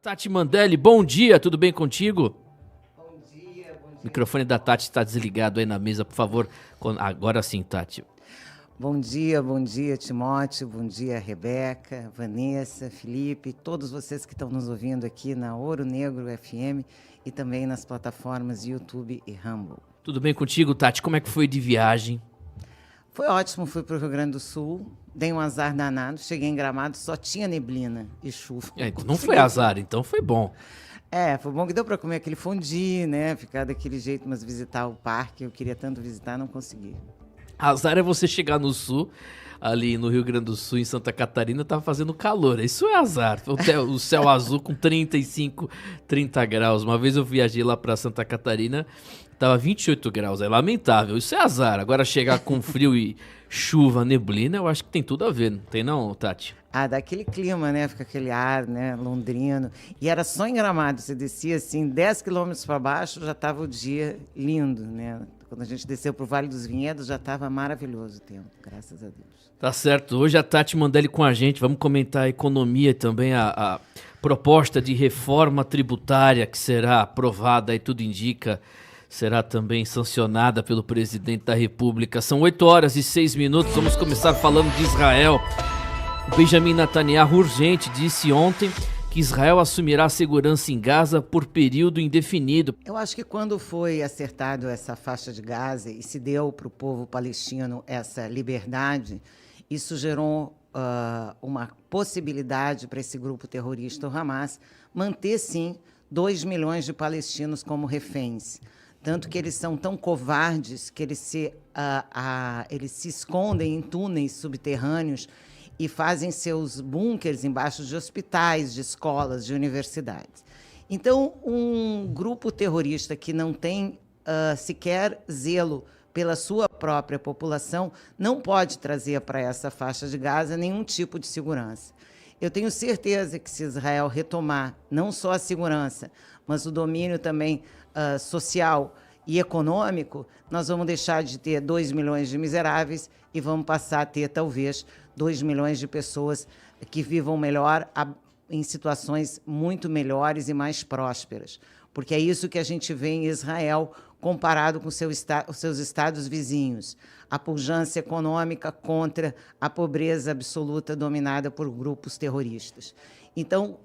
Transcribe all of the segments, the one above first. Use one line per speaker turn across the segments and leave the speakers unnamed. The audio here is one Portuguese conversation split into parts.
Tati Mandelli, bom dia, tudo bem contigo?
Bom dia, bom dia.
O microfone da Tati está desligado aí na mesa, por favor. Agora sim, Tati.
Bom dia, Timóteo, bom dia, Rebeca, Vanessa, Felipe, todos vocês que estão nos ouvindo aqui na Ouro Negro FM e também nas plataformas YouTube e Rumble.
Tudo bem contigo, Tati? Como é que foi de viagem?
Foi ótimo, fui para o Rio Grande do Sul, dei um azar danado, cheguei em Gramado, só tinha neblina e chuva.
Não foi azar, então foi bom.
Foi bom que deu para comer aquele fondue, né? Ficar daquele jeito, mas visitar o parque, eu queria tanto visitar, não consegui.
Azar é você chegar no sul, ali no Rio Grande do Sul, em Santa Catarina, tava fazendo calor. Isso é azar. O céu azul com 35, 30 graus. Uma vez eu viajei lá para Santa Catarina, tava 28 graus. É lamentável. Isso é azar. Agora chegar com frio e chuva, neblina, eu acho que tem tudo a ver. Não tem não, Tati?
Dá aquele clima, né? Fica aquele ar, né? Londrino. E era só em Gramado. Você descia, assim, 10 quilômetros para baixo, já estava o dia lindo, né? Quando a gente desceu para o Vale dos Vinhedos, já estava maravilhoso o tempo, graças a Deus.
Tá certo. Hoje a Tati Mandelli com a gente. Vamos comentar a economia e também a proposta de reforma tributária que será aprovada e tudo indica será também sancionada pelo presidente da República. São 8h06. Vamos começar falando de Israel. O Benjamin Netanyahu, urgente, disse ontem que Israel assumirá a segurança em Gaza por período indefinido.
Eu acho que quando foi acertado essa faixa de Gaza e se deu para o povo palestino essa liberdade, isso gerou uma possibilidade para esse grupo terrorista, o Hamas, manter, sim, 2 milhões de palestinos como reféns. Tanto que eles são tão covardes que eles se escondem em túneis subterrâneos e fazem seus bunkers embaixo de hospitais, de escolas, de universidades. Então, um grupo terrorista que não tem sequer zelo pela sua própria população não pode trazer para essa faixa de Gaza nenhum tipo de segurança. Eu tenho certeza que se Israel retomar não só a segurança, mas o domínio também social e econômico, nós vamos deixar de ter 2 milhões de miseráveis e vamos passar a ter, talvez, 2 milhões de pessoas que vivam melhor em situações muito melhores e mais prósperas. Porque é isso que a gente vê em Israel comparado com os seus estados vizinhos. A pujança econômica contra a pobreza absoluta dominada por grupos terroristas. Então,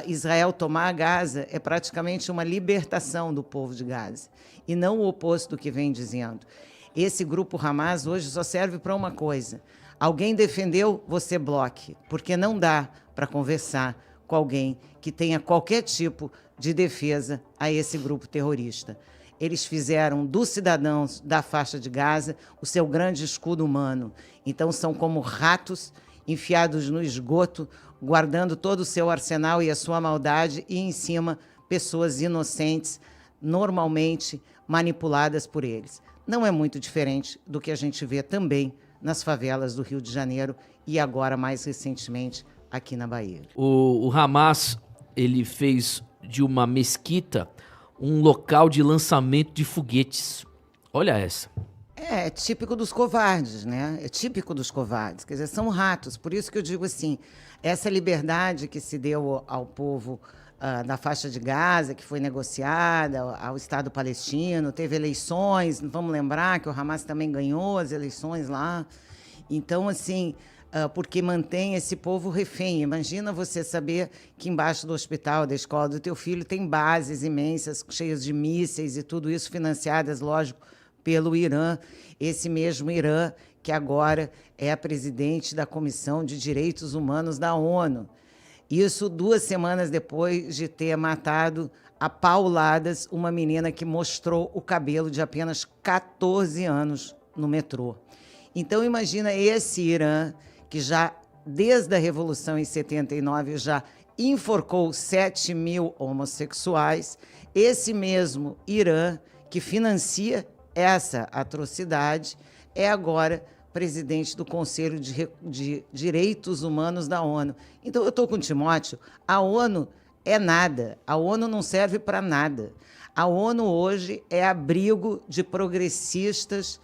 Israel tomar Gaza é praticamente uma libertação do povo de Gaza, e não o oposto do que vem dizendo. Esse grupo Hamas hoje só serve para uma coisa: alguém defendeu, você bloque, porque não dá para conversar com alguém que tenha qualquer tipo de defesa a esse grupo terrorista. Eles fizeram dos cidadãos da faixa de Gaza o seu grande escudo humano. Então são como ratos enfiados no esgoto, guardando todo o seu arsenal e a sua maldade, e em cima pessoas inocentes, normalmente manipuladas por eles. Não é muito diferente do que a gente vê também nas favelas do Rio de Janeiro e agora, mais recentemente, aqui na Bahia.
O Hamas, ele fez de uma mesquita um local de lançamento de foguetes. Olha essa.
É típico dos covardes, né? É típico dos covardes. Quer dizer, são ratos. Por isso que eu digo assim, essa liberdade que se deu ao povo da faixa de Gaza, que foi negociada ao Estado palestino, teve eleições, vamos lembrar que o Hamas também ganhou as eleições lá. Então, assim, porque mantém esse povo refém. Imagina você saber que embaixo do hospital, da escola do teu filho, tem bases imensas, cheias de mísseis e tudo isso financiadas, lógico, pelo Irã, esse mesmo Irã que agora é a presidente da Comissão de Direitos Humanos da ONU. Isso 2 semanas depois de ter matado a pauladas uma menina que mostrou o cabelo de apenas 14 anos no metrô. Então imagina esse Irã que já, desde a Revolução em 79, já enforcou 7 mil homossexuais, esse mesmo Irã que financia essa atrocidade é agora presidente do Conselho de Direitos Humanos da ONU. Então, eu estou com o Timóteo, a ONU é nada, a ONU não serve para nada. A ONU hoje é abrigo de progressistas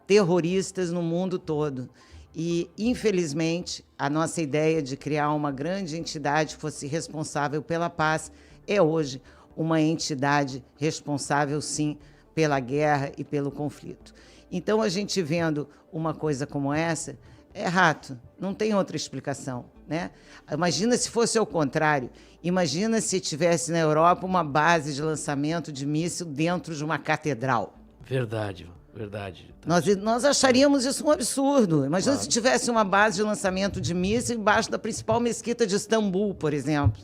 terroristas no mundo todo. E, infelizmente, a nossa ideia de criar uma grande entidade que fosse responsável pela paz é hoje uma entidade responsável, sim, pela guerra e pelo conflito. Então, a gente vendo uma coisa como essa, é rato, não tem outra explicação, né? Imagina se fosse ao contrário. Imagina se tivesse na Europa uma base de lançamento de míssil dentro de uma catedral.
Verdade, verdade.
Nós acharíamos isso um absurdo. Imagina se tivesse uma base de lançamento de míssil embaixo da principal mesquita de Istambul, por exemplo,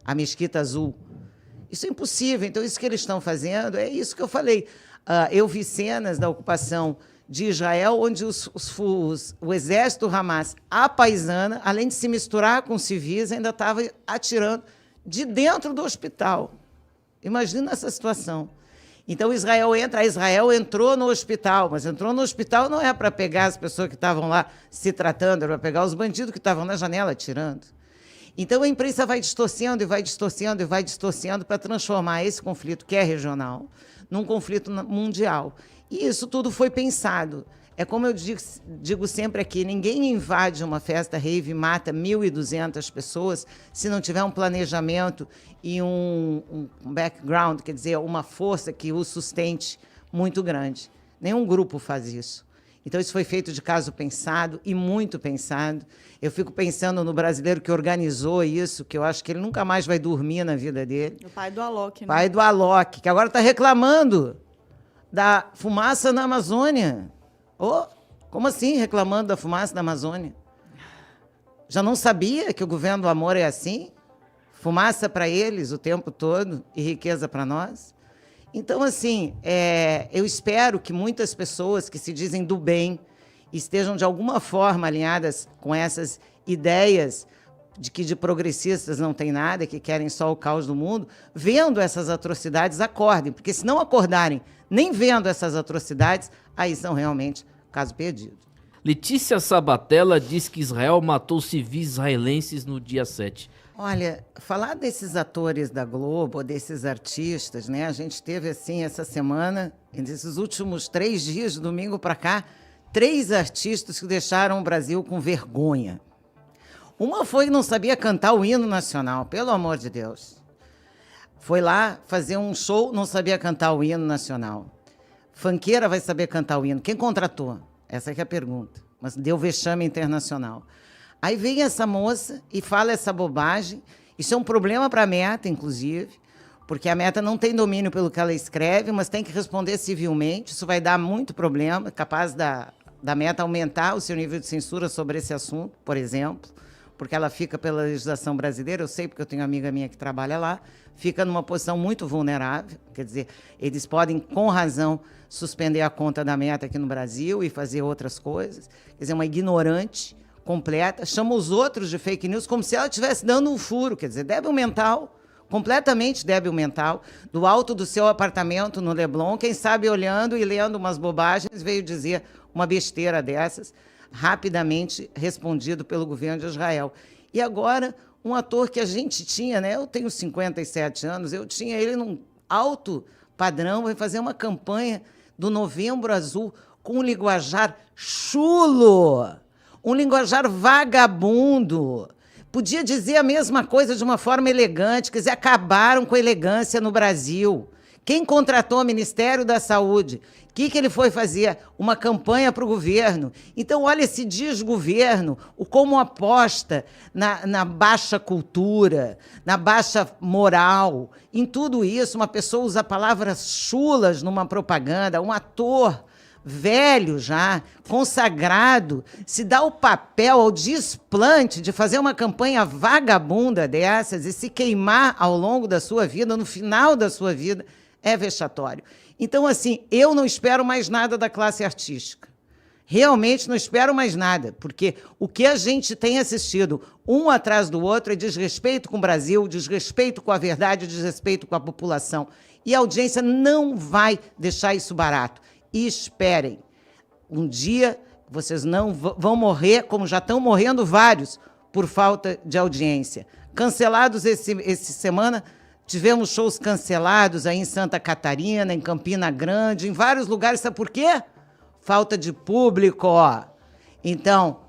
a Mesquita Azul. Isso é impossível. Então, isso que eles estão fazendo é isso que eu falei. Eu vi cenas da ocupação de Israel, onde o exército Hamas, a paisana, além de se misturar com civis, ainda estava atirando de dentro do hospital. Imagina essa situação. Então, Israel entrou no hospital, mas entrou no hospital não é para pegar as pessoas que estavam lá se tratando, era para pegar os bandidos que estavam na janela atirando. Então, a imprensa vai distorcendo e vai distorcendo e vai distorcendo para transformar esse conflito, que é regional, num conflito mundial. E isso tudo foi pensado. É como eu digo sempre aqui, ninguém invade uma festa rave e mata 1.200 pessoas se não tiver um planejamento e um background, quer dizer, uma força que o sustente muito grande. Nenhum grupo faz isso. Então, isso foi feito de caso pensado e muito pensado. Eu fico pensando no brasileiro que organizou isso, que eu acho que ele nunca mais vai dormir na vida dele.
O pai do Alok, né?
Pai do Alok, que agora está reclamando da fumaça na Amazônia. Oh, como assim reclamando da fumaça na Amazônia? Já não sabia que o governo do amor é assim? Fumaça para eles o tempo todo e riqueza para nós? Então, assim, eu espero que muitas pessoas que se dizem do bem estejam, de alguma forma, alinhadas com essas ideias de que de progressistas não tem nada, que querem só o caos do mundo, vendo essas atrocidades, acordem. Porque se não acordarem, nem vendo essas atrocidades, aí são realmente caso perdido.
Letícia Sabatella diz que Israel matou civis israelenses no dia 7.
Olha, falar desses atores da Globo, desses artistas, né? A gente teve, assim, essa semana, nesses últimos 3 dias, de domingo para cá, 3 artistas que deixaram o Brasil com vergonha. Uma foi que não sabia cantar o hino nacional, pelo amor de Deus. Foi lá fazer um show, não sabia cantar o hino nacional. Funkeira vai saber cantar o hino. Quem contratou? Essa é a pergunta. Mas deu vexame internacional. Aí vem essa moça e fala essa bobagem. Isso é um problema para a Meta, inclusive, porque a Meta não tem domínio pelo que ela escreve, mas tem que responder civilmente. Isso vai dar muito problema, capaz da Meta aumentar o seu nível de censura sobre esse assunto, por exemplo, porque ela fica pela legislação brasileira, eu sei porque eu tenho uma amiga minha que trabalha lá, fica numa posição muito vulnerável, quer dizer, eles podem, com razão, suspender a conta da Meta aqui no Brasil e fazer outras coisas, quer dizer, uma ignorante completa, chama os outros de fake news como se ela estivesse dando um furo, quer dizer, débil mental, completamente débil mental, do alto do seu apartamento no Leblon, quem sabe olhando e lendo umas bobagens, veio dizer uma besteira dessas, rapidamente respondido pelo governo de Israel. E agora, um ator que a gente tinha, né? Eu tenho 57 anos, eu tinha ele num alto padrão, vai fazer uma campanha do Novembro Azul com um linguajar chulo, um linguajar vagabundo. Podia dizer a mesma coisa de uma forma elegante, quer dizer, acabaram com a elegância no Brasil. Quem contratou o Ministério da Saúde? O que ele foi fazer? Uma campanha para o governo. Então, olha esse desgoverno, como aposta na baixa cultura, na baixa moral. Em tudo isso, uma pessoa usa palavras chulas numa propaganda, um ator velho já, consagrado, se dá o papel, ao desplante de fazer uma campanha vagabunda dessas e se queimar ao longo da sua vida, no final da sua vida, é vexatório. Então, assim, eu não espero mais nada da classe artística. Realmente não espero mais nada, porque o que a gente tem assistido, um atrás do outro, é desrespeito com o Brasil, desrespeito com a verdade, desrespeito com a população. E a audiência não vai deixar isso barato. E esperem, um dia vocês não vão morrer, como já estão morrendo vários, por falta de audiência. Cancelados essa semana, tivemos shows cancelados aí em Santa Catarina, em Campina Grande, em vários lugares. Sabe por quê? Falta de público. Então,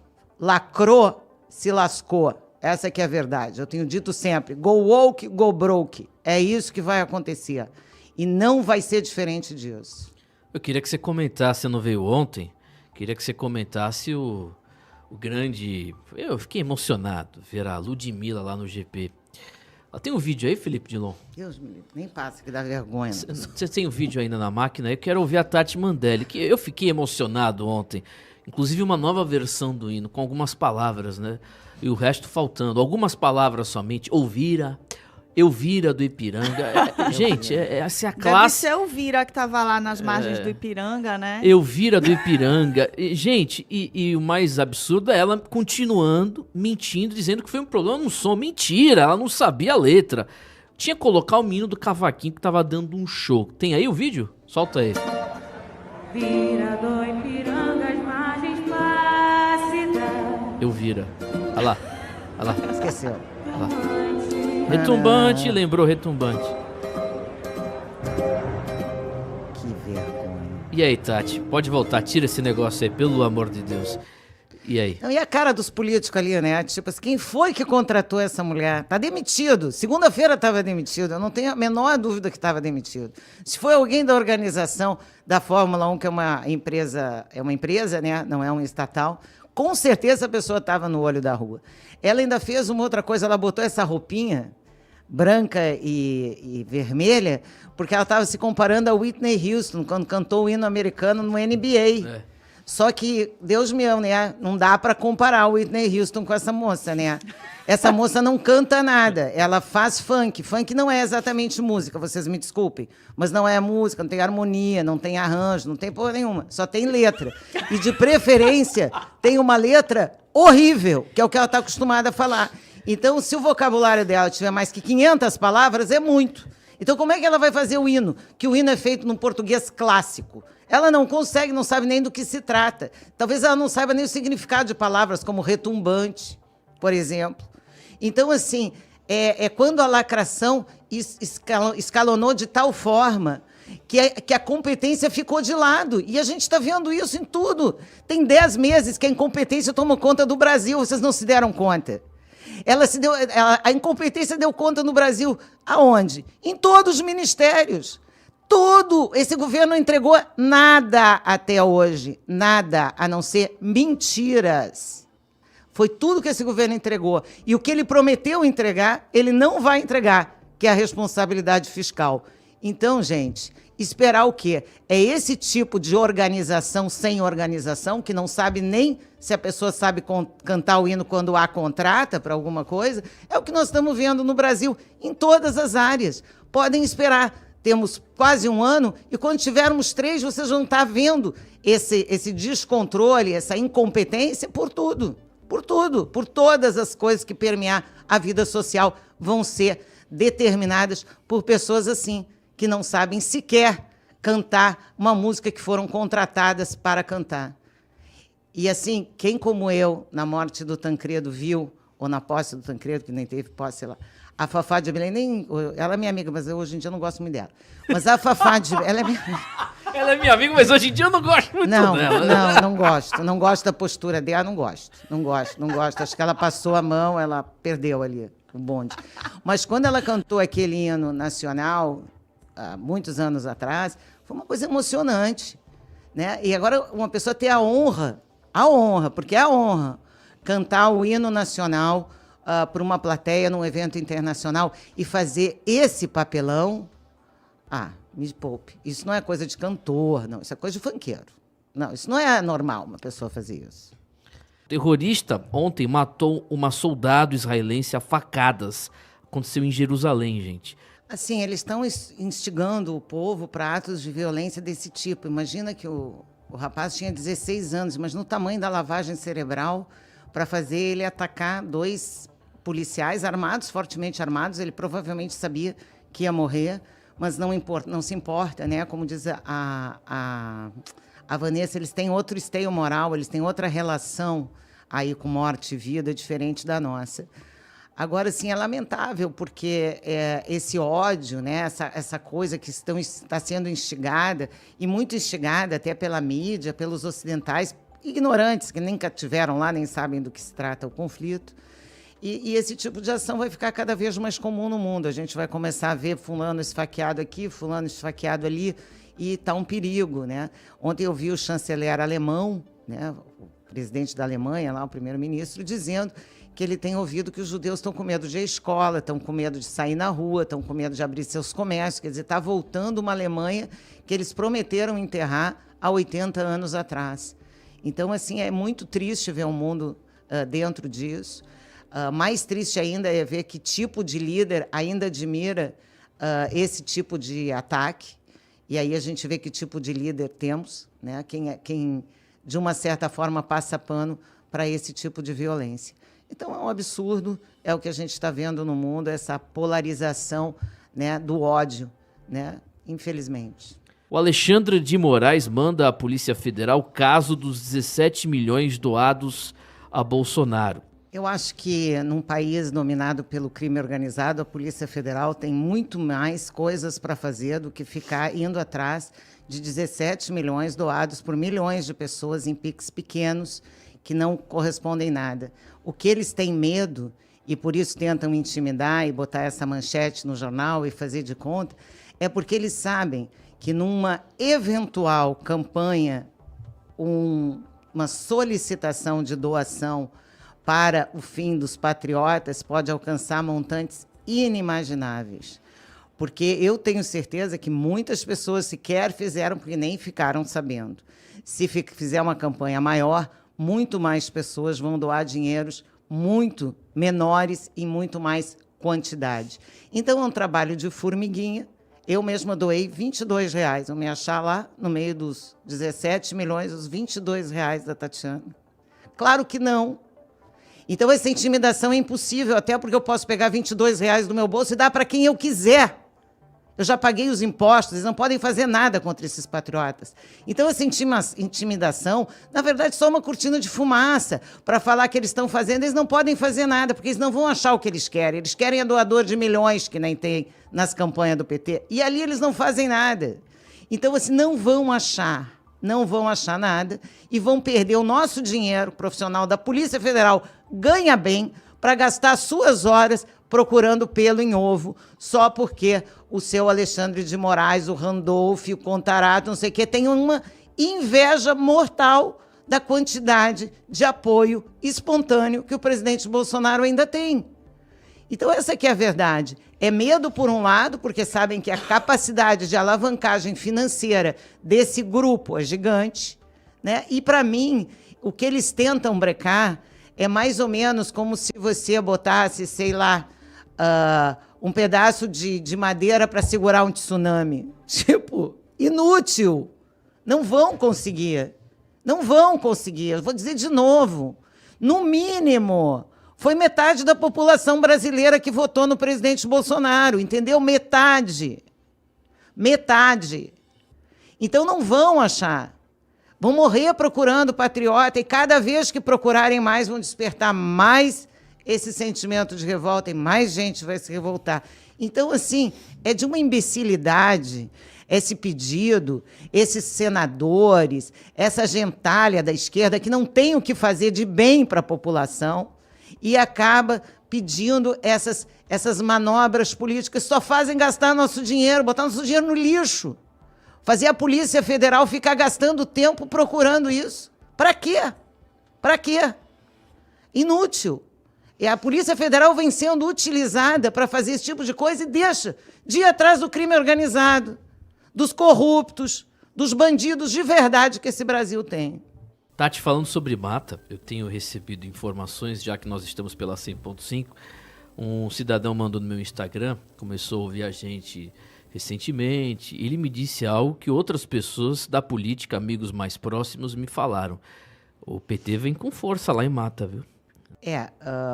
lacrou, se lascou. Essa que é a verdade. Eu tenho dito sempre, go woke, go broke. É isso que vai acontecer. E não vai ser diferente disso.
Eu queria que você comentasse, você não veio ontem, queria que você comentasse o grande... Eu fiquei emocionado ver a Ludmilla lá no GP. Tem um vídeo aí, Felipe Dilon?
Deus me livre, nem passa que dá vergonha.
Você tem um vídeo ainda na máquina? Eu quero ouvir a Tati Mandelli, que eu fiquei emocionado ontem. Inclusive uma nova versão do hino, com algumas palavras, né? E o resto faltando. Algumas palavras somente. Ouvira, Elvira do Ipiranga. Gente, essa é a classe...
Deve ser Elvira que estava lá nas margens do Ipiranga, né?
Elvira do Ipiranga. Gente, e o mais absurdo é ela continuando, mentindo, dizendo que foi um problema no som. Mentira, ela não sabia a letra. Tinha que colocar o menino do cavaquinho que tava dando um show. Tem aí o vídeo? Solta aí.
Vira do Ipiranga, as margens plácidas.
Elvira. Olha lá. Olha lá.
Esqueceu.
Olha lá. Retumbante, lembrou retumbante.
Que vergonha.
E aí, Tati? Pode voltar, tira esse negócio aí, pelo amor de Deus. E aí?
Não, e a cara dos políticos ali, né? Tipo assim, quem foi que contratou essa mulher? Tá demitido. Segunda-feira estava demitido. Eu não tenho a menor dúvida que estava demitido. Se foi alguém da organização da Fórmula 1, que é uma empresa, né? Não é um estatal, com certeza a pessoa estava no olho da rua. Ela ainda fez uma outra coisa, ela botou essa roupinha branca e vermelha, porque ela estava se comparando a Whitney Houston, quando cantou o hino americano no NBA. Só que, Deus meu, né? Não dá para comparar o Whitney Houston com essa moça, né? Essa moça não canta nada, ela faz funk. Funk não é exatamente música, vocês me desculpem, mas não é música, não tem harmonia, não tem arranjo, não tem porra nenhuma, só tem letra. E, de preferência, tem uma letra horrível, que é o que ela está acostumada a falar. Então, se o vocabulário dela tiver mais que 500 palavras, é muito. Então, como é que ela vai fazer o hino? Que o hino é feito num português clássico. Ela não consegue, não sabe nem do que se trata. Talvez ela não saiba nem o significado de palavras como retumbante, por exemplo. Então, assim, é quando a lacração escalonou de tal forma que a competência ficou de lado. E a gente está vendo isso em tudo. Tem 10 meses que a incompetência tomou conta do Brasil, vocês não se deram conta. A incompetência deu conta no Brasil. Aonde? Em todos os ministérios. Tudo. Esse governo não entregou nada até hoje. Nada, a não ser mentiras. Foi tudo que esse governo entregou. E o que ele prometeu entregar, ele não vai entregar, que é a responsabilidade fiscal. Então, gente, esperar o quê? É esse tipo de organização sem organização, que não sabe nem se a pessoa sabe cantar o hino quando a contrata para alguma coisa, é o que nós estamos vendo no Brasil, em todas as áreas. Podem esperar. Temos quase um ano, e quando tivermos 3, vocês vão estar vendo esse descontrole, essa incompetência por tudo. Por tudo, por todas as coisas que permear a vida social vão ser determinadas por pessoas assim, que não sabem sequer cantar uma música que foram contratadas para cantar. E assim, quem como eu, na morte do Tancredo, viu, ou na posse do Tancredo, que nem teve posse, sei lá, a Fafá de Belém, ela é minha amiga, mas eu, hoje em dia não gosto muito dela. Mas a Fafá de Belém, ela é minha...
Ela é minha amiga, mas hoje em dia eu não gosto muito dela.
Não gosto. Não gosto da postura dela, não gosto. Acho que ela passou a mão, ela perdeu ali o bonde. Mas quando ela cantou aquele hino nacional, há muitos anos atrás, foi uma coisa emocionante, né? E agora uma pessoa ter a honra, porque é a honra, cantar o hino nacional para uma plateia num evento internacional e fazer esse papelão, me poupe. Isso não é coisa de cantor, não. Isso é coisa de funkeiro. Não, isso não é normal uma pessoa fazer isso.
O terrorista ontem matou uma soldado israelense a facadas. Aconteceu em Jerusalém, gente.
Assim, eles estão instigando o povo para atos de violência desse tipo. Imagina que o rapaz tinha 16 anos, mas no tamanho da lavagem cerebral para fazer ele atacar 2 policiais armados, fortemente armados. Ele provavelmente sabia que ia morrer, mas não se importa, né? Como diz a Vanessa, eles têm outro esteio moral, eles têm outra relação aí com morte e vida diferente da nossa. Agora, sim, é lamentável, porque esse ódio, né, essa coisa que está sendo instigada, e muito instigada até pela mídia, pelos ocidentais, ignorantes, que nem estiveram lá, nem sabem do que se trata o conflito. E esse tipo de ação vai ficar cada vez mais comum no mundo. A gente vai começar a ver fulano esfaqueado aqui, fulano esfaqueado ali, e está um perigo, né? Ontem eu vi o chanceler alemão, né, o presidente da Alemanha, lá, o primeiro-ministro, dizendo que ele tem ouvido que os judeus estão com medo de ir à escola, estão com medo de sair na rua, estão com medo de abrir seus comércios. Quer dizer, está voltando uma Alemanha que eles prometeram enterrar há 80 anos atrás. Então, assim, é muito triste ver o mundo dentro disso. Mais triste ainda é ver que tipo de líder ainda admira esse tipo de ataque. E aí a gente vê que tipo de líder temos, né? Quem de uma certa forma, passa pano para esse tipo de violência. Então, é um absurdo, é o que a gente está vendo no mundo, essa polarização, né, do ódio, né? Infelizmente.
O Alexandre de Moraes manda à Polícia Federal o caso dos 17 milhões doados a Bolsonaro.
Eu acho que num país dominado pelo crime organizado, a Polícia Federal tem muito mais coisas para fazer do que ficar indo atrás de 17 milhões doados por milhões de pessoas em PIX pequenos que não correspondem nada. O que eles têm medo, e por isso tentam intimidar e botar essa manchete no jornal e fazer de conta, é porque eles sabem que numa eventual campanha, uma solicitação de doação para o fim dos patriotas pode alcançar montantes inimagináveis. Porque eu tenho certeza que muitas pessoas sequer fizeram, porque nem ficaram sabendo. Se fizer uma campanha maior, muito mais pessoas vão doar dinheiros muito menores e muito mais quantidade. Então, é um trabalho de formiguinha. Eu mesma doei R$22. Eu me achar lá, no meio dos 17 milhões, os R$22 da Tatiana. Claro que não. Então, essa intimidação é impossível, até porque eu posso pegar R$22 do meu bolso e dar para quem eu quiser. Eu já paguei os impostos, eles não podem fazer nada contra esses patriotas. Então, essa intimidação, na verdade, é só uma cortina de fumaça para falar que eles estão fazendo. Eles não podem fazer nada, porque eles não vão achar o que eles querem. Eles querem a doador de milhões, que nem tem nas campanhas do PT. E ali eles não fazem nada. Então, assim, não vão achar nada e vão perder o nosso dinheiro. O profissional da Polícia Federal ganha bem para gastar suas horas procurando pelo em ovo, só porque o seu Alexandre de Moraes, o Randolph, o Contarato, não sei o quê, tem uma inveja mortal da quantidade de apoio espontâneo que o presidente Bolsonaro ainda tem. Então, essa aqui é a verdade. É medo, por um lado, porque sabem que a capacidade de alavancagem financeira desse grupo é gigante, né? E, para mim, o que eles tentam brecar é mais ou menos como se você botasse, sei lá, um pedaço de madeira para segurar um tsunami. Tipo, inútil. Não vão conseguir. Não vão conseguir. Eu vou dizer de novo. No mínimo, foi metade da população brasileira que votou no presidente Bolsonaro, entendeu? Metade. Metade. Então, não vão achar. Vão morrer procurando patriota, e cada vez que procurarem mais, vão despertar mais esse sentimento de revolta, e mais gente vai se revoltar. Então, assim, é de uma imbecilidade esse pedido, esses senadores, essa gentalha da esquerda que não tem o que fazer de bem para a população e acaba pedindo essas manobras políticas que só fazem gastar nosso dinheiro, botar nosso dinheiro no lixo. Fazer a Polícia Federal ficar gastando tempo procurando isso. Para quê? Para quê? Inútil. E a Polícia Federal vem sendo utilizada para fazer esse tipo de coisa e deixa de ir atrás do crime organizado, dos corruptos, dos bandidos de verdade que esse Brasil tem.
Tati, falando sobre mata, eu tenho recebido informações, já que nós estamos pela 100.5, um cidadão mandou no meu Instagram, começou a ouvir a gente recentemente, ele me disse algo que outras pessoas da política, amigos mais próximos, me falaram. O PT vem com força lá em Mata, viu?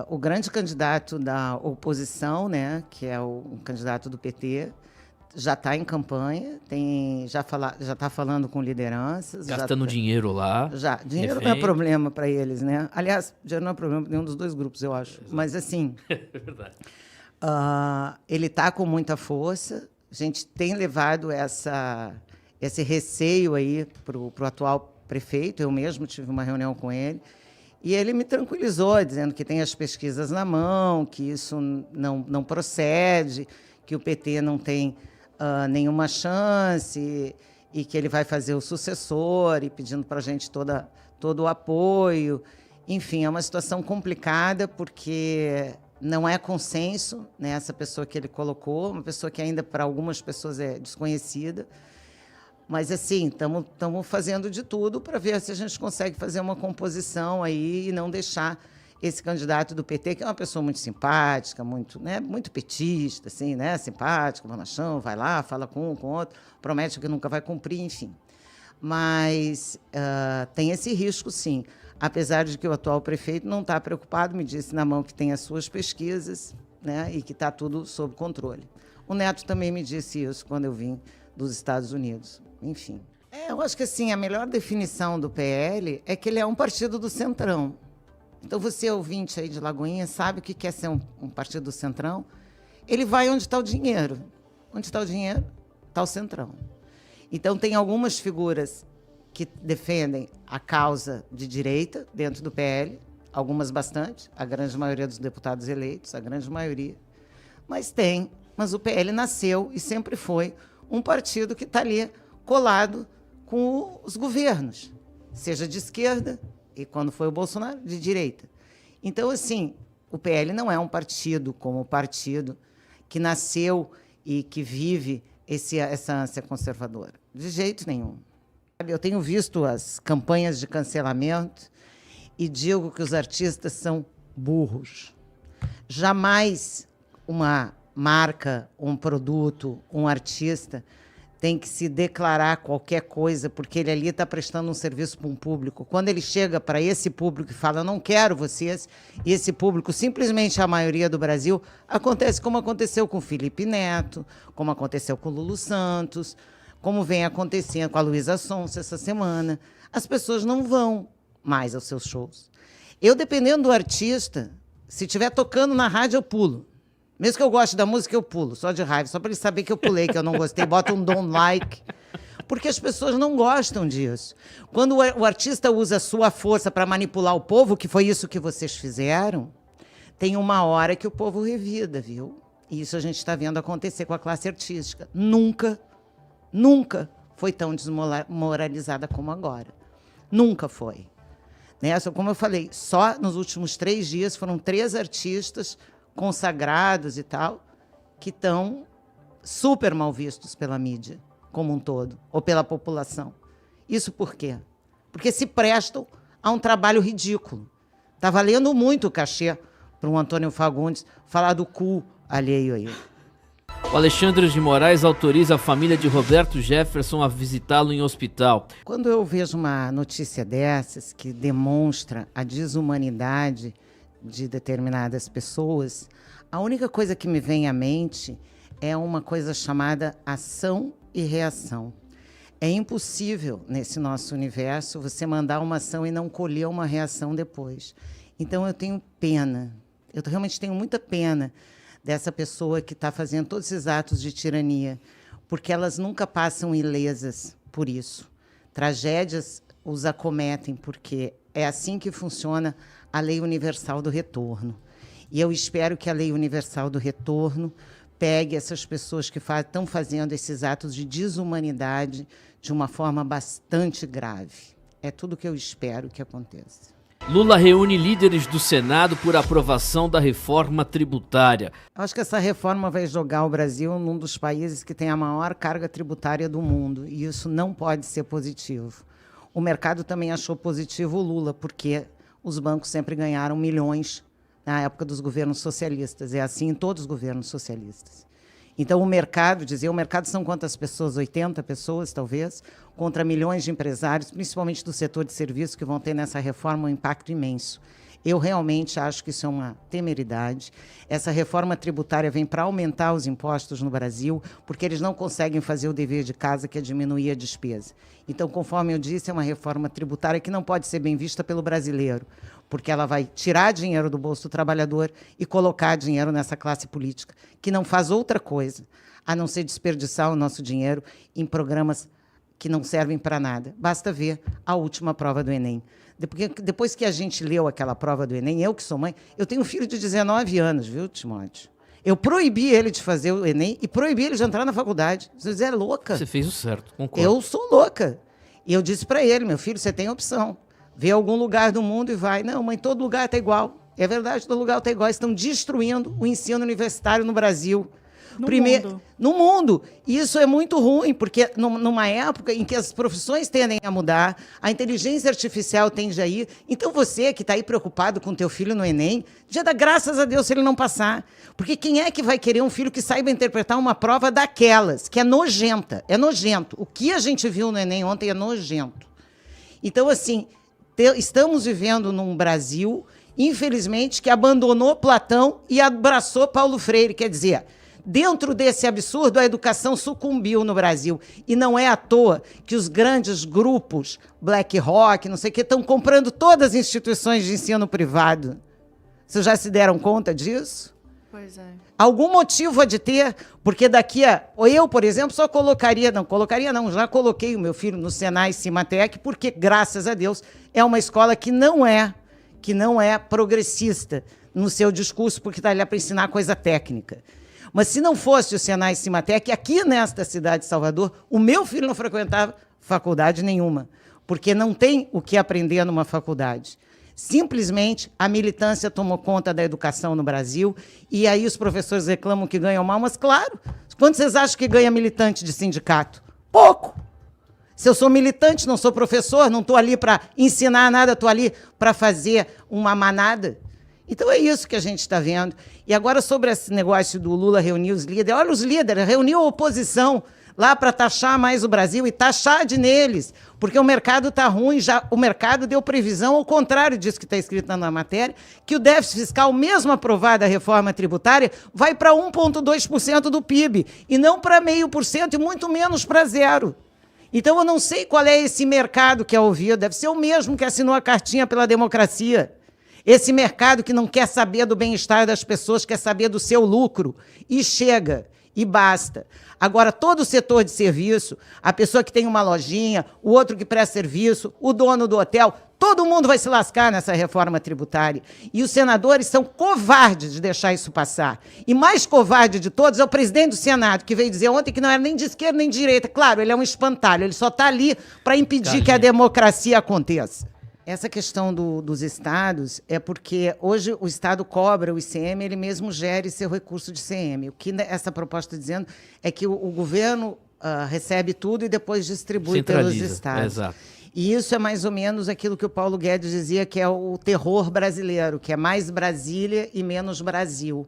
O grande candidato da oposição, né, que é o candidato do PT, já está em campanha, já está falando com lideranças.
Gastando dinheiro lá.
Dinheiro não é problema para eles, né? Aliás, dinheiro não é problema para nenhum dos dois grupos, eu acho. Exato. Mas, assim,
é verdade.
Ele está com muita força. A gente tem levado esse receio aí para o atual prefeito, eu mesmo tive uma reunião com ele, e ele me tranquilizou, dizendo que tem as pesquisas na mão, que isso não procede, que o PT não tem nenhuma chance, e que ele vai fazer o sucessor, e pedindo para a gente todo o apoio. Enfim, é uma situação complicada, porque não é consenso, né, essa pessoa que ele colocou, uma pessoa que ainda para algumas pessoas é desconhecida. Mas, assim, estamos fazendo de tudo para ver se a gente consegue fazer uma composição aí e não deixar esse candidato do PT, que é uma pessoa muito simpática, muito petista, assim, né, simpática, bonachão, vai lá, fala com um, com outro, promete que nunca vai cumprir, enfim. Mas tem esse risco, sim. Apesar de que o atual prefeito não está preocupado, me disse na mão que tem as suas pesquisas, né, e que está tudo sob controle. O Neto também me disse isso quando eu vim dos Estados Unidos. Enfim. Eu acho que assim, a melhor definição do PL é que ele é um partido do Centrão. Então, você, ouvinte aí de Lagoinha, sabe o que é ser um partido do Centrão? Ele vai onde está o dinheiro. Onde está o dinheiro? Está o Centrão. Então, tem algumas figuras que defendem a causa de direita dentro do PL, algumas bastante, a grande maioria dos deputados eleitos, a grande maioria. Mas o PL nasceu e sempre foi um partido que está ali colado com os governos, seja de esquerda, e quando foi o Bolsonaro, de direita. Então, assim, o PL não é um partido como partido que nasceu e que vive essa ânsia conservadora. De jeito nenhum. Eu tenho visto as campanhas de cancelamento e digo que os artistas são burros. Jamais uma marca, um produto, um artista tem que se declarar qualquer coisa, porque ele ali está prestando um serviço para um público. Quando ele chega para esse público e fala, eu não quero vocês, e esse público, simplesmente a maioria do Brasil, acontece como aconteceu com o Felipe Neto, como aconteceu com o Lulu Santos, como vem acontecendo com a Luísa Sonza essa semana. As pessoas não vão mais aos seus shows. Eu, dependendo do artista, se estiver tocando na rádio, eu pulo. Mesmo que eu goste da música, eu pulo, só de raiva, só para ele saber que eu pulei, que eu não gostei, bota um don't like, porque as pessoas não gostam disso. Quando o artista usa a sua força para manipular o povo, que foi isso que vocês fizeram, tem uma hora que o povo revida, viu? E isso a gente está vendo acontecer com a classe artística. Nunca foi tão desmoralizada como agora. Nunca foi. Né? Como eu falei, só nos últimos 3 dias foram 3 artistas consagrados e tal, que estão super mal vistos pela mídia como um todo, ou pela população. Isso por quê? Porque se prestam a um trabalho ridículo. Está valendo muito o cachê para o Antônio Fagundes falar do cu alheio aí.
O Alexandre de Moraes autoriza a família de Roberto Jefferson a visitá-lo em hospital.
Quando eu vejo uma notícia dessas que demonstra a desumanidade de determinadas pessoas, a única coisa que me vem à mente é uma coisa chamada ação e reação. É impossível, nesse nosso universo, você mandar uma ação e não colher uma reação depois. Então, eu tenho pena, eu realmente tenho muita pena dessa pessoa que está fazendo todos esses atos de tirania, porque elas nunca passam ilesas por isso. Tragédias os acometem, porque é assim que funciona a Lei Universal do Retorno. E eu espero que a Lei Universal do Retorno pegue essas pessoas que estão fazendo esses atos de desumanidade de uma forma bastante grave. É tudo que eu espero que aconteça.
Lula reúne líderes do Senado por aprovação da reforma tributária.
Acho que essa reforma vai jogar o Brasil num dos países que tem a maior carga tributária do mundo, e isso não pode ser positivo. O mercado também achou positivo o Lula, porque os bancos sempre ganharam milhões na época dos governos socialistas. É assim em todos os governos socialistas. Então, o mercado são quantas pessoas? 80 pessoas, talvez, contra milhões de empresários, principalmente do setor de serviços, que vão ter nessa reforma um impacto imenso. Eu realmente acho que isso é uma temeridade. Essa reforma tributária vem para aumentar os impostos no Brasil, porque eles não conseguem fazer o dever de casa, que é diminuir a despesa. Então, conforme eu disse, é uma reforma tributária que não pode ser bem vista pelo brasileiro, porque ela vai tirar dinheiro do bolso do trabalhador e colocar dinheiro nessa classe política, que não faz outra coisa a não ser desperdiçar o nosso dinheiro em programas que não servem para nada. Basta ver a última prova do Enem. Depois que a gente leu aquela prova do Enem, eu que sou mãe, eu tenho um filho de 19 anos, viu, Timóteo? Eu proibi ele de fazer o Enem e proibi ele de entrar na faculdade. Você é louca.
Você fez o certo, concordo.
Eu sou louca. E eu disse para ele, meu filho, você tem opção. Vê algum lugar do mundo e vai. Não, mãe, todo lugar está igual. É verdade, todo lugar está igual. Estão destruindo o ensino universitário no Brasil. No mundo. E isso é muito ruim, porque numa época em que as profissões tendem a mudar, a inteligência artificial tende a ir. Então você que está aí preocupado com o teu filho no Enem, já dá graças a Deus se ele não passar. Porque quem é que vai querer um filho que saiba interpretar uma prova daquelas, que é nojenta? É nojento. O que a gente viu no Enem ontem é nojento. Então, assim, estamos vivendo num Brasil, infelizmente, que abandonou Platão e abraçou Paulo Freire. Quer dizer, dentro desse absurdo, a educação sucumbiu no Brasil. E não é à toa que os grandes grupos, BlackRock, não sei o que, estão comprando todas as instituições de ensino privado. Vocês já se deram conta disso?
Pois é.
Algum motivo há de ter, porque daqui a... Eu, por exemplo, só já coloquei o meu filho no Senai Cimatec, porque, graças a Deus, é uma escola que não é progressista no seu discurso, porque está ali para ensinar coisa técnica. Mas se não fosse o Senai Cimatec, aqui nesta cidade de Salvador, o meu filho não frequentava faculdade nenhuma, porque não tem o que aprender numa faculdade. Simplesmente a militância tomou conta da educação no Brasil e aí os professores reclamam que ganham mal, mas claro, quanto vocês acham que ganha militante de sindicato? Pouco. Se eu sou militante, não sou professor, não estou ali para ensinar nada, estou ali para fazer uma manada. Então é isso que a gente está vendo. E agora sobre esse negócio do Lula reunir os líderes, olha os líderes, reuniu a oposição lá para taxar mais o Brasil e taxar de neles, porque o mercado está ruim, já o mercado deu previsão, ao contrário disso que está escrito na matéria, que o déficit fiscal, mesmo aprovada a reforma tributária, vai para 1,2% do PIB, e não para 0,5% e muito menos para 0%. Então eu não sei qual é esse mercado que é ouvido, deve ser o mesmo que assinou a cartinha pela democracia. Esse mercado que não quer saber do bem-estar das pessoas, quer saber do seu lucro, e chega. E basta. Agora, todo o setor de serviço, a pessoa que tem uma lojinha, o outro que presta serviço, o dono do hotel, todo mundo vai se lascar nessa reforma tributária. E os senadores são covardes de deixar isso passar. E mais covarde de todos é o presidente do Senado, que veio dizer ontem que não era nem de esquerda nem de direita. Claro, ele é um espantalho, ele só está ali para impedir que a democracia aconteça. Essa questão dos estados é porque hoje o estado cobra o ICM, ele mesmo gere seu recurso de ICM. O que essa proposta está dizendo é que o governo recebe tudo e depois distribui pelos estados.
Exato.
E isso é mais ou menos aquilo que o Paulo Guedes dizia, que é o terror brasileiro, que é mais Brasília e menos Brasil.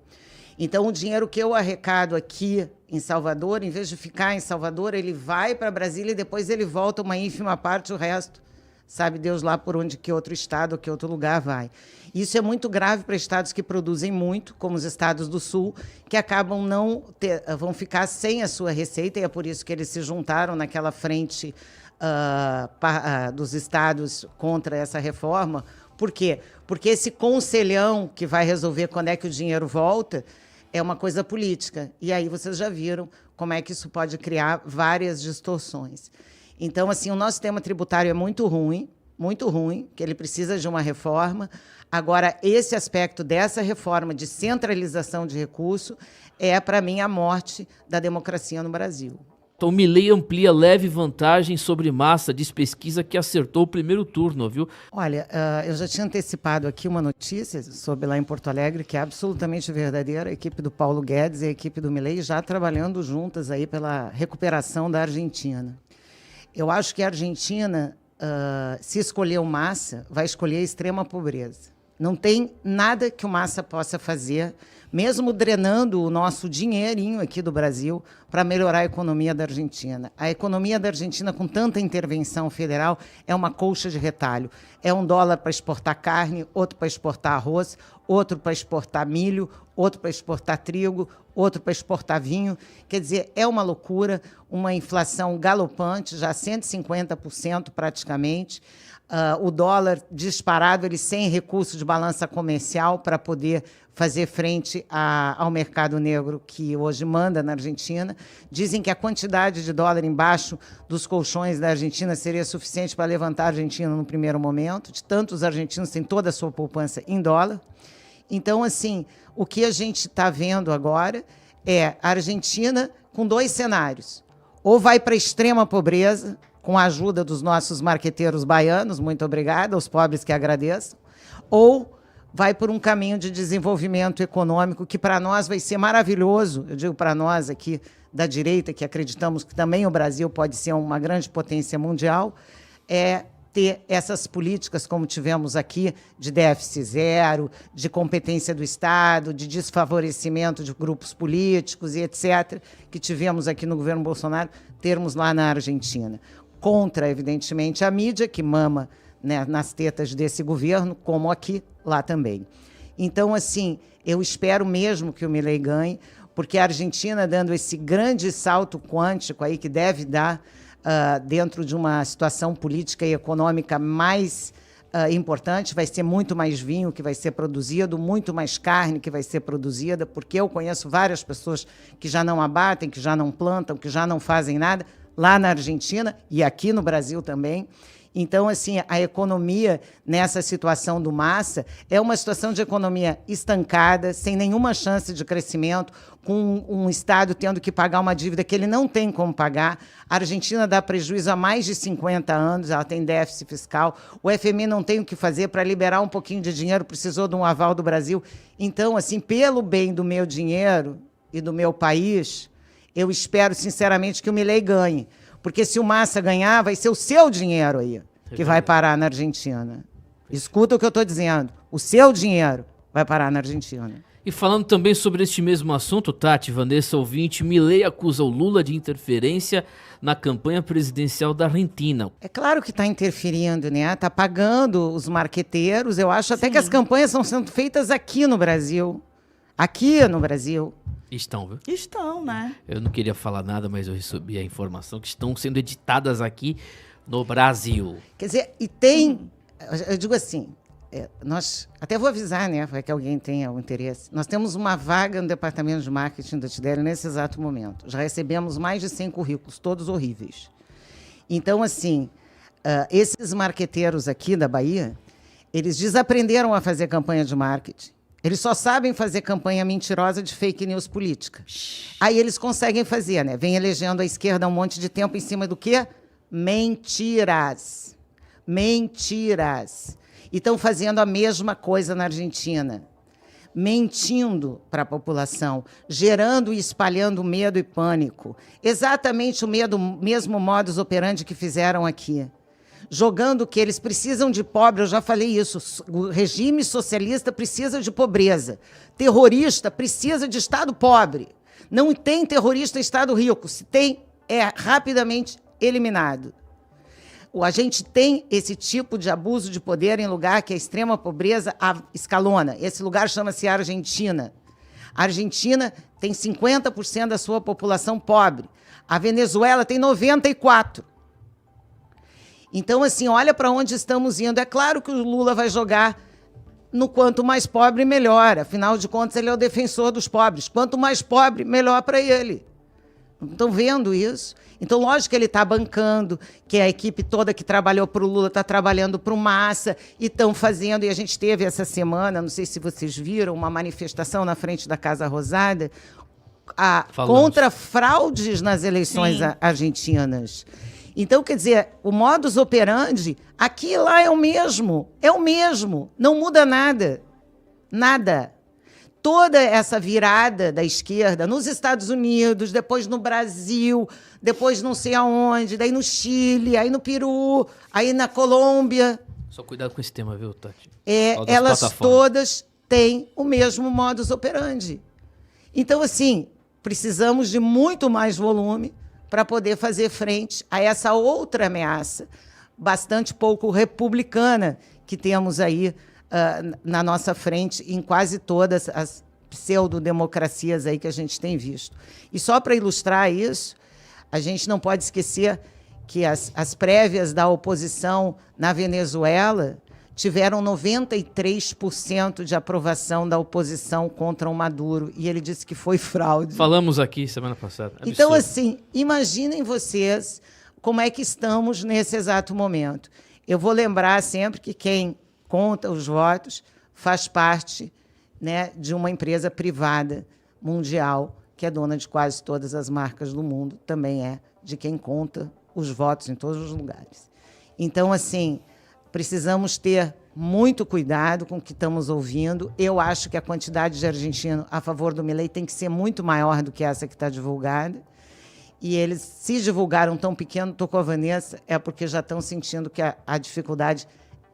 Então, o dinheiro que eu arrecado aqui em Salvador, em vez de ficar em Salvador, ele vai para Brasília e depois ele volta uma ínfima parte, o resto sabe Deus lá por onde, que outro estado ou que outro lugar vai. Isso é muito grave para estados que produzem muito, como os estados do Sul, que acabam vão ficar sem a sua receita, e é por isso que eles se juntaram naquela frente dos estados contra essa reforma. Por quê? Porque esse conselhão que vai resolver quando é que o dinheiro volta é uma coisa política. E aí vocês já viram como é que isso pode criar várias distorções. Então, assim, o nosso sistema tributário é muito ruim, que ele precisa de uma reforma. Agora, esse aspecto dessa reforma de centralização de recurso é, para mim, a morte da democracia no Brasil.
Então, Milei amplia leve vantagem sobre Massa, diz pesquisa que acertou o primeiro turno, viu?
Olha, eu já tinha antecipado aqui uma notícia sobre lá em Porto Alegre, que é absolutamente verdadeira. A equipe do Paulo Guedes e a equipe do Milei já trabalhando juntas aí pela recuperação da Argentina. Eu acho que a Argentina, se escolher o Massa, vai escolher a extrema pobreza. Não tem nada que o Massa possa fazer, mesmo drenando o nosso dinheirinho aqui do Brasil, para melhorar a economia da Argentina. A economia da Argentina, com tanta intervenção federal, é uma colcha de retalho. É $1 para exportar carne, outro para exportar arroz, outro para exportar milho, outro para exportar trigo, outro para exportar vinho. Quer dizer, é uma loucura, uma inflação galopante, já 150% praticamente. O dólar disparado, ele sem recurso de balança comercial para poder fazer frente ao mercado negro que hoje manda na Argentina. Dizem que a quantidade de dólar embaixo dos colchões da Argentina seria suficiente para levantar a Argentina no primeiro momento, de tantos argentinos têm toda a sua poupança em dólar. Então, assim, o que a gente está vendo agora é a Argentina com 2 cenários. Ou vai para a extrema pobreza, com a ajuda dos nossos marqueteiros baianos, muito obrigada, aos pobres que agradeçam, ou vai por um caminho de desenvolvimento econômico que para nós vai ser maravilhoso, eu digo para nós aqui da direita, que acreditamos que também o Brasil pode ser uma grande potência mundial, é ter essas políticas como tivemos aqui, de déficit zero, de competência do Estado, de desfavorecimento de grupos políticos e etc., que tivemos aqui no governo Bolsonaro, termos lá na Argentina. Contra, evidentemente, a mídia, que mama, né, nas tetas desse governo, como aqui, lá também. Então, assim, eu espero mesmo que o Milei ganhe, porque a Argentina, dando esse grande salto quântico aí que deve dar dentro de uma situação política e econômica mais importante, vai ser muito mais vinho que vai ser produzido, muito mais carne que vai ser produzida, porque eu conheço várias pessoas que já não abatem, que já não plantam, que já não fazem nada, lá na Argentina e aqui no Brasil também. Então, assim, a economia nessa situação do Massa é uma situação de economia estancada, sem nenhuma chance de crescimento, com um Estado tendo que pagar uma dívida que ele não tem como pagar. A Argentina dá prejuízo há mais de 50 anos, ela tem déficit fiscal. O FMI não tem o que fazer para liberar um pouquinho de dinheiro, precisou de um aval do Brasil. Então, assim, pelo bem do meu dinheiro e do meu país, eu espero, sinceramente, que o Milei ganhe. Porque se o Massa ganhar, vai ser o seu dinheiro aí que vai parar na Argentina. Escuta o que eu estou dizendo. O seu dinheiro vai parar na Argentina.
E falando também sobre este mesmo assunto, Tati, Vanessa, ouvinte, Milei acusa o Lula de interferência na campanha presidencial da Argentina.
É claro que está interferindo, né? Está pagando os marqueteiros. Eu acho até que as campanhas estão sendo feitas aqui no Brasil. Aqui no Brasil.
Estão, viu?
Estão, né?
Eu não queria falar nada, mas eu recebi a informação que estão sendo editadas aqui no Brasil.
Quer dizer, e tem... Eu digo assim, nós... Até vou avisar, né? Para que alguém tenha o interesse. Nós temos uma vaga no departamento de marketing da Tideli nesse exato momento. Já recebemos mais de 100 currículos, todos horríveis. Então, assim, esses marqueteiros aqui da Bahia, eles desaprenderam a fazer campanha de marketing. Eles só sabem fazer campanha mentirosa de fake news política. Aí eles conseguem fazer, né? Vem elegendo a esquerda um monte de tempo em cima do quê? Mentiras. Mentiras. E estão fazendo a mesma coisa na Argentina. Mentindo para a população, gerando e espalhando medo e pânico. Exatamente o mesmo modus operandi que fizeram aqui. Jogando que eles precisam de pobre, eu já falei isso, o regime socialista precisa de pobreza, terrorista precisa de Estado pobre, não tem terrorista em Estado rico, se tem, é rapidamente eliminado. A gente tem esse tipo de abuso de poder em lugar que a extrema pobreza escalona, esse lugar chama-se Argentina. A Argentina tem 50% da sua população pobre, a Venezuela tem 94%. Então, assim, olha para onde estamos indo. É claro que o Lula vai jogar no quanto mais pobre, melhor. Afinal de contas, ele é o defensor dos pobres. Quanto mais pobre, melhor para ele. Estão vendo isso? Então, lógico que ele está bancando, que a equipe toda que trabalhou para o Lula está trabalhando para o Massa, e estão fazendo, e a gente teve essa semana, não sei se vocês viram, uma manifestação na frente da Casa Rosada contra fraudes nas eleições argentinas. Então, quer dizer, o modus operandi, aqui e lá é o mesmo, não muda nada, nada. Toda essa virada da esquerda nos Estados Unidos, depois no Brasil, depois não sei aonde, daí no Chile, aí no Peru, aí na Colômbia.
Só cuidado com esse tema, viu, Tati?
Elas todas têm o mesmo modus operandi. Então, assim, precisamos de muito mais volume para poder fazer frente a essa outra ameaça, bastante pouco republicana, que temos aí na nossa frente em quase todas as pseudodemocracias aí que a gente tem visto. E só para ilustrar isso, a gente não pode esquecer que as prévias da oposição na Venezuela tiveram 93% de aprovação da oposição contra o Maduro, e ele disse que foi fraude.
Falamos aqui semana passada. Absurdo.
Então, assim, imaginem vocês como é que estamos nesse exato momento. Eu vou lembrar sempre que quem conta os votos faz parte, né, de uma empresa privada mundial, que é dona de quase todas as marcas do mundo, também é de quem conta os votos em todos os lugares. Então, assim, precisamos ter muito cuidado com o que estamos ouvindo. Eu acho que a quantidade de argentino a favor do Milei tem que ser muito maior do que essa que está divulgada. E eles, se divulgaram tão pequeno, estou com a Vanessa, é porque já estão sentindo que a dificuldade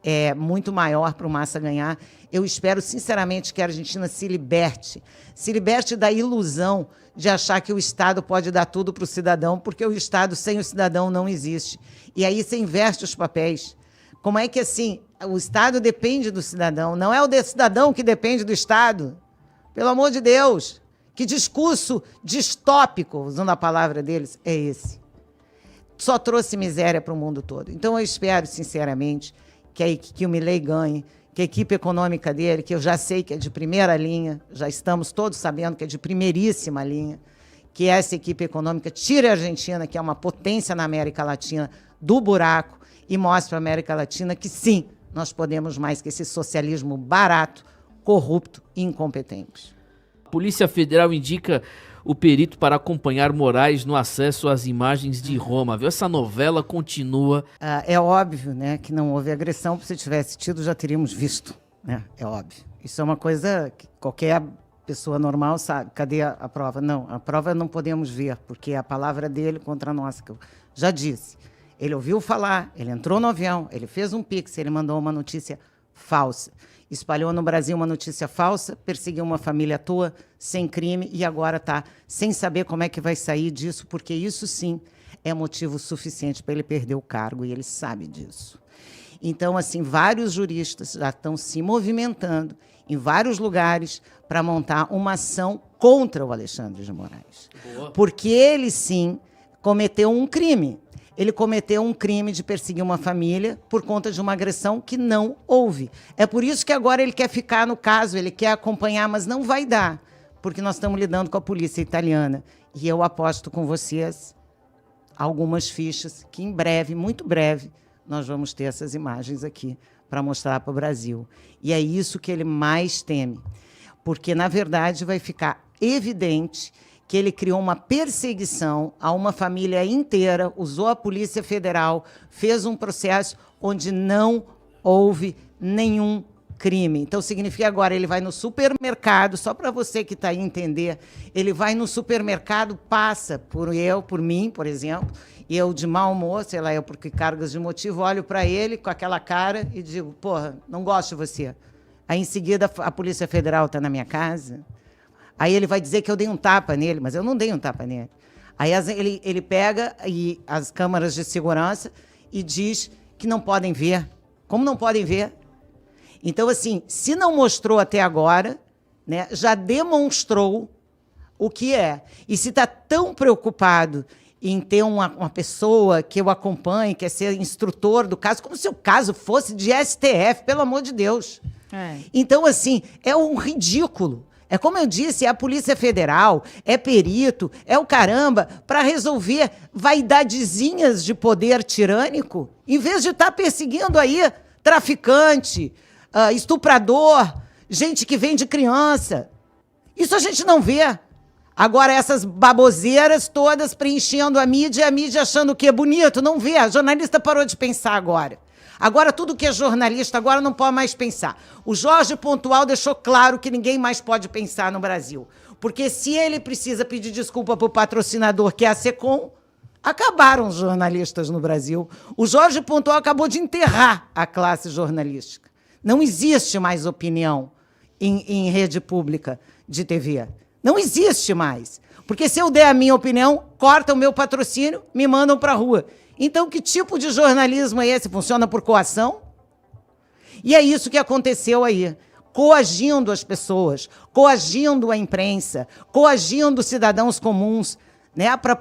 é muito maior para o Massa ganhar. Eu espero, sinceramente, que a Argentina se liberte da ilusão de achar que o Estado pode dar tudo para o cidadão, porque o Estado sem o cidadão não existe. E aí você inverte os papéis. Como é que, assim, o Estado depende do cidadão? Não é o cidadão que depende do Estado? Pelo amor de Deus! Que discurso distópico, usando a palavra deles, é esse? Só trouxe miséria para o mundo todo. Então, eu espero, sinceramente, que o Milei ganhe, que a equipe econômica dele, que eu já sei que é de primeira linha, já estamos todos sabendo que é de primeiríssima linha, que essa equipe econômica tire a Argentina, que é uma potência na América Latina, do buraco, e mostre para a América Latina que, sim, nós podemos mais que esse socialismo barato, corrupto e incompetente.
A Polícia Federal indica o perito para acompanhar Moraes no acesso às imagens de Roma. Viu? Essa novela continua.
É óbvio, né, que não houve agressão. Se tivesse tido, já teríamos visto. Né? É óbvio. Isso é uma coisa que qualquer pessoa normal sabe. Cadê a prova? Não, a prova não podemos ver, porque é a palavra dele contra a nossa, que eu já disse. Ele ouviu falar, ele entrou no avião, ele fez um pix, ele mandou uma notícia falsa. Espalhou no Brasil uma notícia falsa, perseguiu uma família à toa, sem crime, e agora está sem saber como é que vai sair disso, porque isso, sim, é motivo suficiente para ele perder o cargo, e ele sabe disso. Então, assim, vários juristas já estão se movimentando em vários lugares para montar uma ação contra o Alexandre de Moraes. Boa. Porque ele, sim, cometeu um crime. Ele cometeu um crime de perseguir uma família por conta de uma agressão que não houve. É por isso que agora ele quer ficar no caso, ele quer acompanhar, mas não vai dar, porque nós estamos lidando com a polícia italiana. E eu aposto com vocês algumas fichas que em breve, muito breve, nós vamos ter essas imagens aqui para mostrar para o Brasil. E é isso que ele mais teme, porque, na verdade, vai ficar evidente que ele criou uma perseguição a uma família inteira, usou a Polícia Federal, fez um processo onde não houve nenhum crime. Então, significa agora, ele vai no supermercado, só para você que está aí entender, ele vai no supermercado, passa por mim, por exemplo, e eu de mau humor, sei lá, eu por que cargas de motivo, olho para ele com aquela cara e digo, porra, não gosto de você. Aí, em seguida, a Polícia Federal está na minha casa. Aí ele vai dizer que eu dei um tapa nele, mas eu não dei um tapa nele. Aí ele pega as câmaras de segurança e diz que não podem ver. Como não podem ver? Então, assim, se não mostrou até agora, né, já demonstrou o que é. E se está tão preocupado em ter uma pessoa que eu acompanhe, quer ser instrutor do caso, como se o caso fosse de STF, pelo amor de Deus. Então, assim, é um ridículo. É como eu disse, é a Polícia Federal, é perito, é o caramba, para resolver vaidadezinhas de poder tirânico, em vez de estar perseguindo aí traficante, estuprador, gente que vende criança. Isso a gente não vê. Agora, essas baboseiras todas preenchendo a mídia achando que é bonito, não vê. A jornalista parou de pensar agora. Agora, tudo que é jornalista agora não pode mais pensar. O Jorge Pontual deixou claro que ninguém mais pode pensar no Brasil. Porque se ele precisa pedir desculpa para o patrocinador, que é a SECOM, acabaram os jornalistas no Brasil. O Jorge Pontual acabou de enterrar a classe jornalística. Não existe mais opinião em rede pública de TV. Não existe mais. Porque se eu der a minha opinião, cortam o meu patrocínio, me mandam para a rua. Então, que tipo de jornalismo é esse? Funciona por coação? E é isso que aconteceu aí. Coagindo as pessoas, coagindo a imprensa, coagindo cidadãos comuns, né, para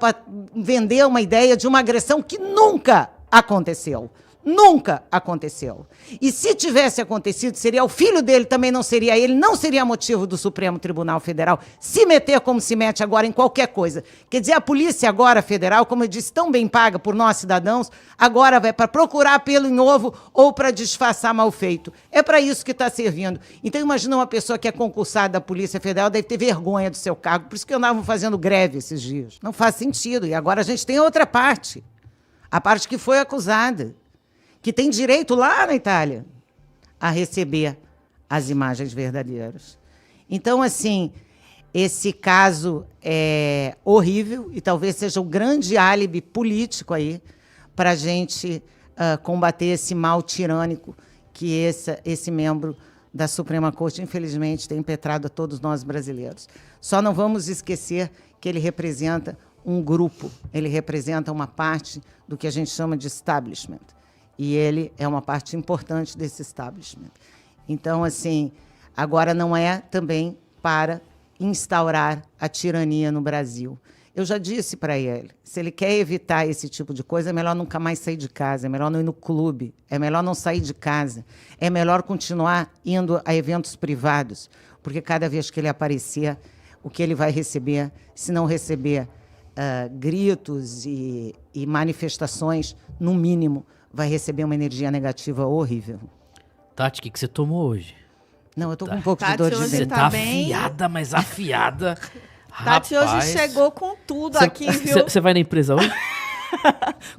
vender uma ideia de uma agressão que nunca aconteceu. Nunca aconteceu. E se tivesse acontecido, seria o filho dele, também não seria ele, não seria motivo do Supremo Tribunal Federal se meter como se mete agora em qualquer coisa. Quer dizer, a polícia agora federal, como eu disse, tão bem paga por nós cidadãos, agora vai para procurar pelo em ovo ou para disfarçar mal feito. É para isso que está servindo. Então, imagina uma pessoa que é concursada da Polícia Federal, deve ter vergonha do seu cargo, por isso que andavam fazendo greve esses dias. Não faz sentido. E agora a gente tem outra parte, a parte que foi acusada, que tem direito lá na Itália a receber as imagens verdadeiras. Então, assim, esse caso é horrível e talvez seja um grande álibi político aí para a gente combater esse mal tirânico que esse membro da Suprema Corte, infelizmente, tem impetrado a todos nós brasileiros. Só não vamos esquecer que ele representa um grupo, ele representa uma parte do que a gente chama de establishment. E ele é uma parte importante desse establishment. Então, assim, agora não é também para instaurar a tirania no Brasil. Eu já disse para ele, se ele quer evitar esse tipo de coisa, é melhor nunca mais sair de casa, é melhor não ir no clube, é melhor não sair de casa, é melhor continuar indo a eventos privados, porque cada vez que ele aparecer, o que ele vai receber, se não receber gritos e manifestações, no mínimo, vai receber uma energia negativa horrível.
Tati, o que você tomou hoje?
Não, eu tô com um pouco
Tati,
de dor de
hoje
Você
dentro.
tá
bem.
afiada, mas afiada.
Tati hoje
Rapaz.
chegou com tudo aqui, viu?
Você vai na empresa hoje?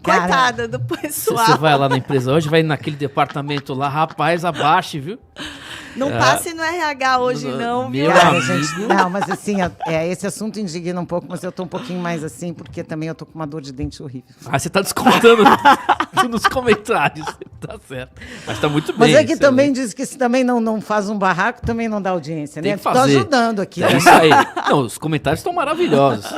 Coitada do pessoal.
Você vai lá na empresa hoje? Vai naquele departamento lá? Rapaz, abaixe, viu?
Não passe no RH hoje, não, viu?
Meu
Cara,
amigo.
gente, não, mas assim, esse assunto indigna um pouco, mas eu tô um pouquinho mais assim, porque também eu tô com uma dor de dente horrível.
Ah, você tá descontando nos comentários. Tá certo. Mas tá muito bem.
Mas é que
excelente.
também diz que se também não faz um barraco, também não dá audiência,
Tem
né?
que
Tô
fazer.
ajudando aqui.
É
né?
isso aí. Não, os comentários estão maravilhosos.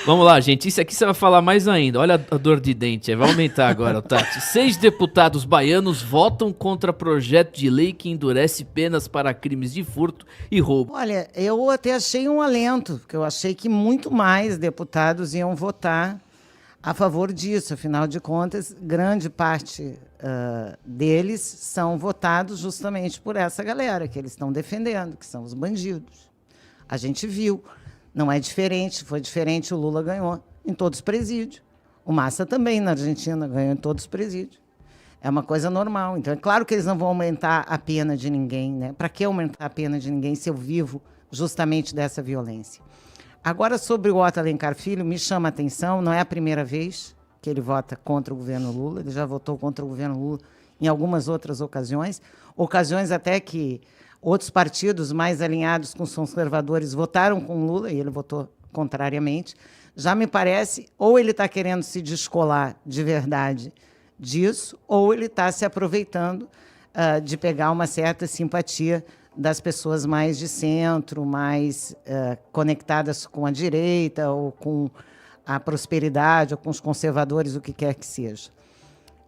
Vamos lá, gente. Isso aqui você vai falar mais ainda. Olha a dor de dente. Vai aumentar agora, Tati. 6 deputados baianos votam contra projeto de lei que endurece penas para crimes de furto e roubo.
Olha, eu até achei um alento, porque eu achei que muito mais deputados iam votar a favor disso. Afinal de contas, grande parte deles são votados justamente por essa galera que eles estão defendendo, que são os bandidos. A gente viu. Não é diferente, foi diferente, o Lula ganhou em todos os presídios. O Massa também, na Argentina, ganhou em todos os presídios. É uma coisa normal. Então, é claro que eles não vão aumentar a pena de ninguém, né? Para que aumentar a pena de ninguém se eu vivo justamente dessa violência? Agora, sobre o Otto Alencar Filho, me chama a atenção, não é a primeira vez que ele vota contra o governo Lula, ele já votou contra o governo Lula em algumas outras ocasiões até que outros partidos mais alinhados com os conservadores votaram com Lula e ele votou contrariamente. Já me parece, ou ele está querendo se descolar de verdade disso, ou ele está se aproveitando de pegar uma certa simpatia das pessoas mais de centro, mais conectadas com a direita, ou com a prosperidade, ou com os conservadores, o que quer que seja.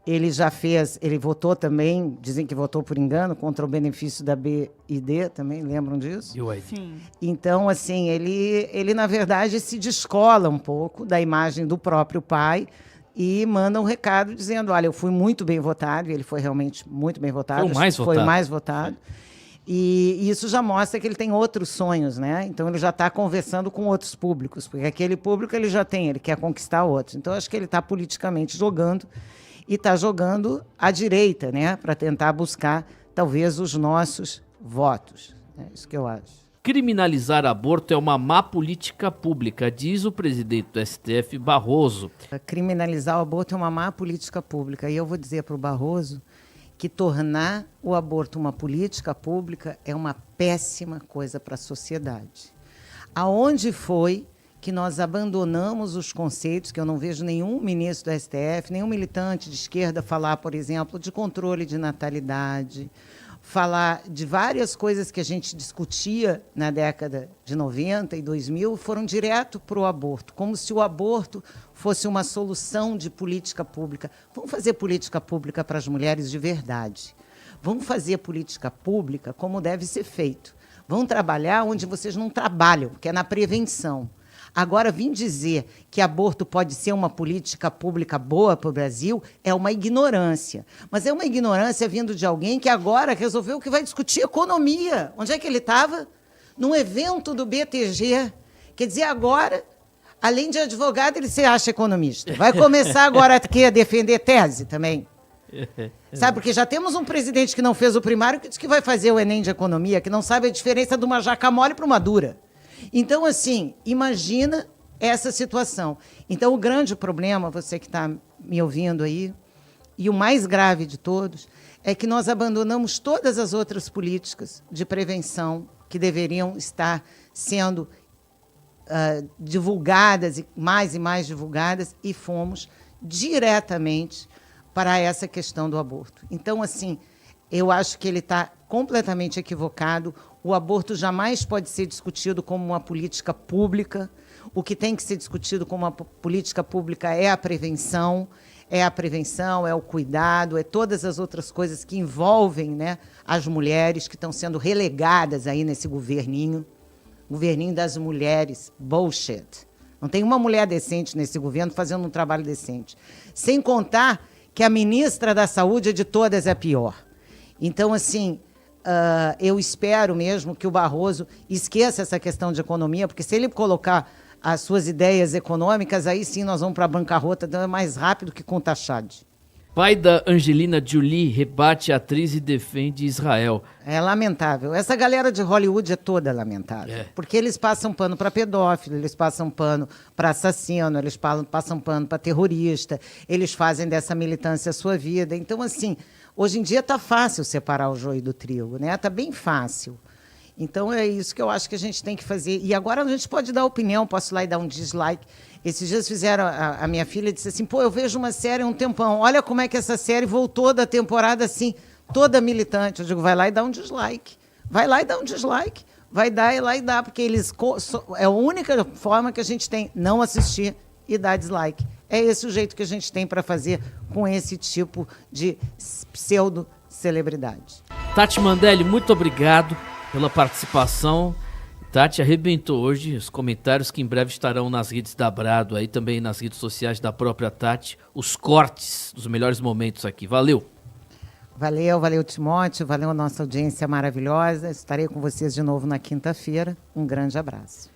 Ele já fez, ele votou também, dizem que votou por engano, contra o benefício da BID, também, lembram disso?
Sim.
Então, assim, ele, na verdade, se descola um pouco da imagem do próprio pai e manda um recado dizendo, olha, eu fui muito bem votado, e ele foi realmente muito bem votado.
Foi o mais
Foi
votado.
o mais votado. E isso já mostra que ele tem outros sonhos, né? Então, ele já está conversando com outros públicos, porque aquele público ele já tem, ele quer conquistar outros. Então, acho que ele está politicamente jogando, e está jogando à direita, né, para tentar buscar, talvez, os nossos votos. É isso que eu acho.
Criminalizar aborto é uma má política pública, diz o presidente do STF, Barroso.
Criminalizar o aborto é uma má política pública. E eu vou dizer para o Barroso que tornar o aborto uma política pública é uma péssima coisa para a sociedade. Aonde foi que nós abandonamos os conceitos, que eu não vejo nenhum ministro do STF, nenhum militante de esquerda falar, por exemplo, de controle de natalidade, falar de várias coisas que a gente discutia na década de 90 e 2000, foram direto para o aborto, como se o aborto fosse uma solução de política pública. Vamos fazer política pública para as mulheres de verdade. Vamos fazer política pública como deve ser feito. Vão trabalhar onde vocês não trabalham, que é na prevenção. Agora, vim dizer que aborto pode ser uma política pública boa para o Brasil é uma ignorância. Mas é uma ignorância vindo de alguém que agora resolveu que vai discutir economia. Onde é que ele estava? Num evento do BTG. Quer dizer, agora, além de advogado, ele se acha economista. Vai começar agora a defender tese também. Sabe, porque já temos um presidente que não fez o primário que diz que vai fazer o Enem de economia, que não sabe a diferença de uma jaca mole para uma dura. Então, assim, imagina essa situação. Então, o grande problema, você que está me ouvindo aí, e o mais grave de todos, é que nós abandonamos todas as outras políticas de prevenção que deveriam estar sendo divulgadas, e mais divulgadas, e fomos diretamente para essa questão do aborto. Então, assim, eu acho que ele está completamente equivocado. O aborto jamais pode ser discutido como uma política pública. O que tem que ser discutido como uma política pública é a prevenção, é o cuidado, é todas as outras coisas que envolvem, né, as mulheres que estão sendo relegadas aí nesse governinho das mulheres, bullshit. Não tem uma mulher decente nesse governo fazendo um trabalho decente. Sem contar que a ministra da Saúde de todas é a pior. Então, assim, eu espero mesmo que o Barroso esqueça essa questão de economia, porque se ele colocar as suas ideias econômicas, aí sim nós vamos para a bancarrota mais rápido que com Tachad.
Pai da Angelina Jolie rebate a atriz e defende Israel.
É lamentável. Essa galera de Hollywood é toda lamentável. Porque eles passam pano para pedófilo, eles passam pano para assassino, eles passam pano para terrorista, eles fazem dessa militância a sua vida. Então, assim, hoje em dia está fácil separar o joio do trigo, né? Está bem fácil. Então, é isso que eu acho que a gente tem que fazer. E agora a gente pode dar opinião, posso ir lá e dar um dislike. Esses dias fizeram, a minha filha disse assim, pô, eu vejo uma série há um tempão, olha como é que essa série voltou da temporada assim, toda militante. Eu digo, vai lá e dá um dislike. Vai lá e dá um dislike. Vai dar e lá e dá, porque é a única forma que a gente tem, não assistir e dar dislike. É esse o jeito que a gente tem para fazer com esse tipo de pseudo-celebridade.
Tati Mandelli, muito obrigado pela participação. Tati arrebentou hoje os comentários que em breve estarão nas redes da Brado, aí também nas redes sociais da própria Tati, os cortes dos melhores momentos aqui. Valeu!
Valeu, Timóteo, valeu a nossa audiência maravilhosa. Estarei com vocês de novo na quinta-feira. Um grande abraço.